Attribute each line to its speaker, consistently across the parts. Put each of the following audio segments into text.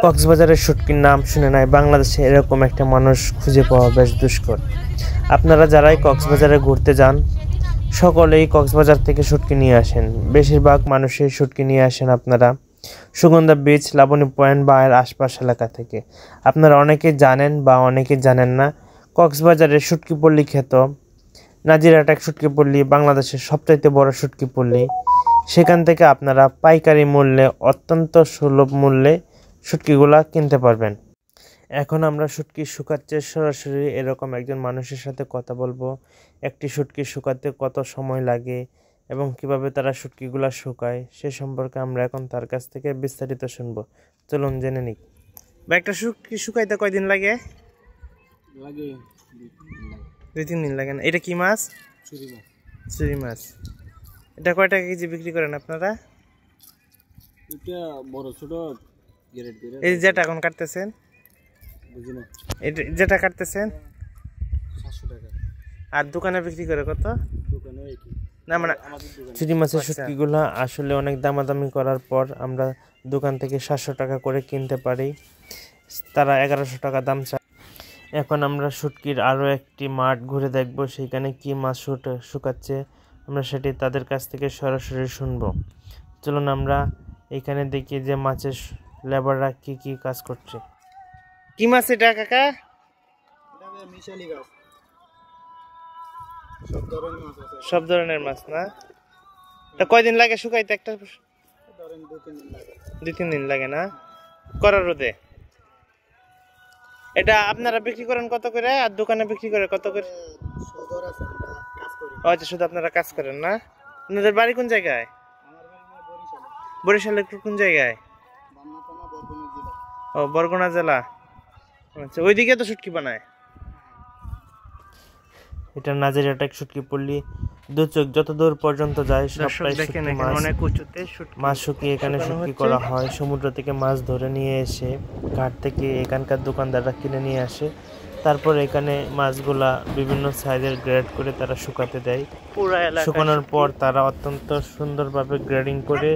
Speaker 1: কক্সবাজারের শুটকির নাম শুনে নাই বাংলাদেশে এরকম একটা মানুষ খুঁজে পাওয়া বেশ দুষ্কর। আপনারা যারাই কক্সবাজারে ঘুরতে যান সকলেই কক্সবাজার থেকে শুটকি নিয়ে আসেন। বেশিরভাগ মানুষই শুটকি নিয়ে আসেন আপনারা সুগন্ধা বিচ, লাবণী পয়েন্ট বা এর আশপাশ এলাকা থেকে। আপনারা অনেকেই জানেন বা অনেকেই জানেন না, কক্সবাজারের শুটকি পল্লী খ্যাত নাজিরহাট শুটকি পল্লী বাংলাদেশের সবচাইতে বড় শুটকি পল্লী। সেখান থেকে আপনারা পাইকারি মূল্যে অত্যন্ত সুলভ মূল্যে শুটকিগুলা কিনতে পারবেন। এখন আমরা শুটকি শুকাচ্ছে সরাসরি এরকম একজন মানুষের সাথে কথা বলবো। একটি শুটকি শুকাতে কত সময় লাগে এবং কিভাবে তারা শুটকিগুলা শুকায় সে সম্পর্কে আমরা এখন তার কাছ থেকে বিস্তারিত শুনবো। চলুন জেনে নিই। বা একটা শুটকি শুকাইতে কয়দিন লাগে? 2-3 দিন লাগে না? এটা কি মাছ? চুরি মাছ। এটা কয় টাকা কেজি বিক্রি করেন আপনারা? এই যেটা এখন কাটতেছেন, যেটা কাটতেছেন 700 টাকা। আর দোকানে বিক্রি করে কত? না মানে চুরি মাছের শুটকিগুলো আসলে অনেক দামাদামি করার পর আমরা দোকান থেকে 700 টাকা করে কিনতে পারি, তারা 1100 টাকা দাম চায়। এখন আমরা শুটকির আরও একটি মাঠ ঘুরে দেখব, সেইখানে কি মাছ শুকাচ্ছে আমরা সেটি তাদের কাছ থেকে সরাসরি শুনবো। চলুন আমরা এখানে দেখি যে মাছের লেবাররা কি কি কাজ করছে। কি মাছ এটা কাকা? সব ধরনের মাছ না? তা কয়দিন লাগে শুকাইতে? একটা 2-3 দিন লাগে না? করার রোদে। এটা আপনারা বিক্রি করেন কত করে আর দোকানে বিক্রি করে কত করে? আচ্ছা, শুধু আপনারা কাজ করেন না? আপনাদের বাড়ি কোন জায়গায়? বরিশালের কোন জায়গায়? ও, বরগুনা জেলা। আচ্ছা, ওইদিকে তো শুটকি বানায়। এটা নাজিরহাট শুটকি পল্লী। দু চোখ যত দূর পর্যন্ত যায় সবটাই মাছ শুকিয়ে এখানে শুটকি করা হয়। সমুদ্র থেকে মাছ ধরে নিয়ে এসে ঘাট থেকে এখানকার দোকানদাররা কিনে নিয়ে আসে, তারপর এখানে মাছগুলা বিভিন্ন সাইজের গ্রেড করে তারা শুকাতে দেয়। শুকানোর পর তারা অত্যন্ত সুন্দরভাবে গ্রেডিং করে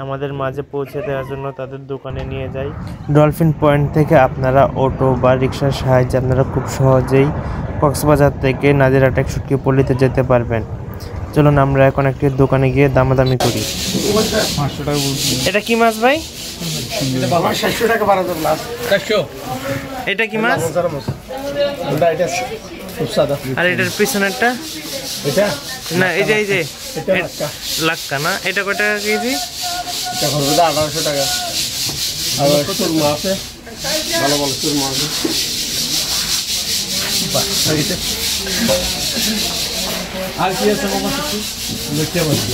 Speaker 1: আমাদের মাঝে পৌঁছে দেওয়ার জন্য তাদের দোকানে নিয়ে যায়। ডলফিন পয়েন্ট থেকে আপনারা অটো বা রিক্সার সাহায্যে আপনারা খুব সহজেই কক্সবাজার থেকে নাজিরহাট শুটকি পল্লীতে যেতে পারবেন। চলুন আমরা এখন একটি দোকানে গিয়ে দামাদামি করি। এটা কি মাছ ভাই? এটা কি মাছ? আর এটার পিছনেরটা? না, এই যে লাক্কা না? এটা কয় টাকা কেজি? 1800 টাকা।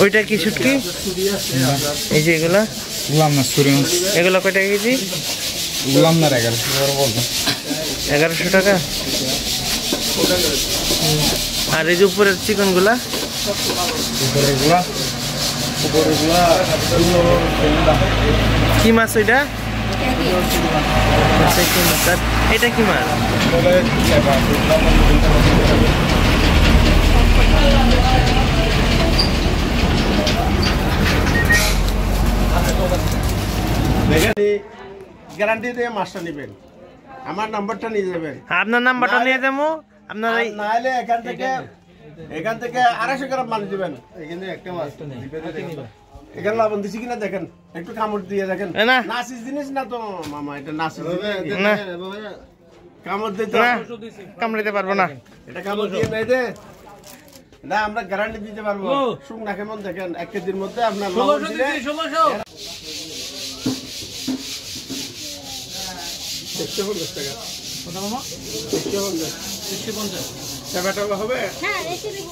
Speaker 1: ওইটা কি শুটকি? এই যে এগুলা এগুলা কয় টাকা কেজি? 1100 টাকা। আর এই যে উপরের চিকন গুলা? কি মাছ ওইটা? এটা কি মাছ?
Speaker 2: গ্যারান্টি দিয়ে মাছটা নেবেন, আমার নাম্বারটা নিয়ে যাবেন।
Speaker 1: আপনার নাম্বারটা নিয়ে যাবো। আপনার
Speaker 2: নাহলে এখান থেকে 250 গ্রাম মাছ দিবেন। এখানে একটা মাছ এখানে লবণ দিছি কিনা দেখেন, একটু কামড় দিয়ে দেখেন। নাসিস জিনিস না তো মামা, এটা নাসিস না, কামড় দিতে
Speaker 1: কামড়াতে পারবো না।
Speaker 2: এটা কামড় দিয়ে নাই দে না, আমরা গ্যারান্টি দিতে পারবো। শুকনা কেমন দেখেন, 1 কেজির মধ্যে আপনার লবণ দিলে 150 টাকা। কত মামা? 150 টাকা হবে। হ্যাঁ, রেখে দেব।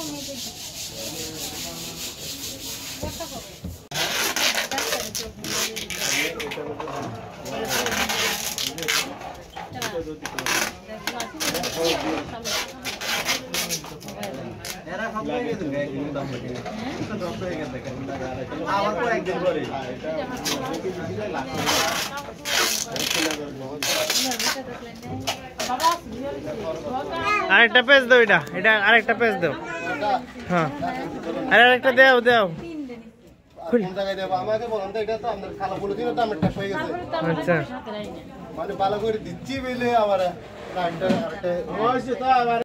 Speaker 1: আরেকটা পেজ দাও, এটা আরেকটা পেজ দাও। হ্যাঁ, আরেকটা দাও। খুলি।
Speaker 3: কোন জায়গায় দেব আমাকে বলেন তো, এটা তো আপনার কালো পলিথিনের দামের টাকা হয়ে গেছে।
Speaker 1: আচ্ছা
Speaker 3: মানে ভালো করে দিচ্ছি বলে আবার একটা
Speaker 2: হয়েছে তো আবার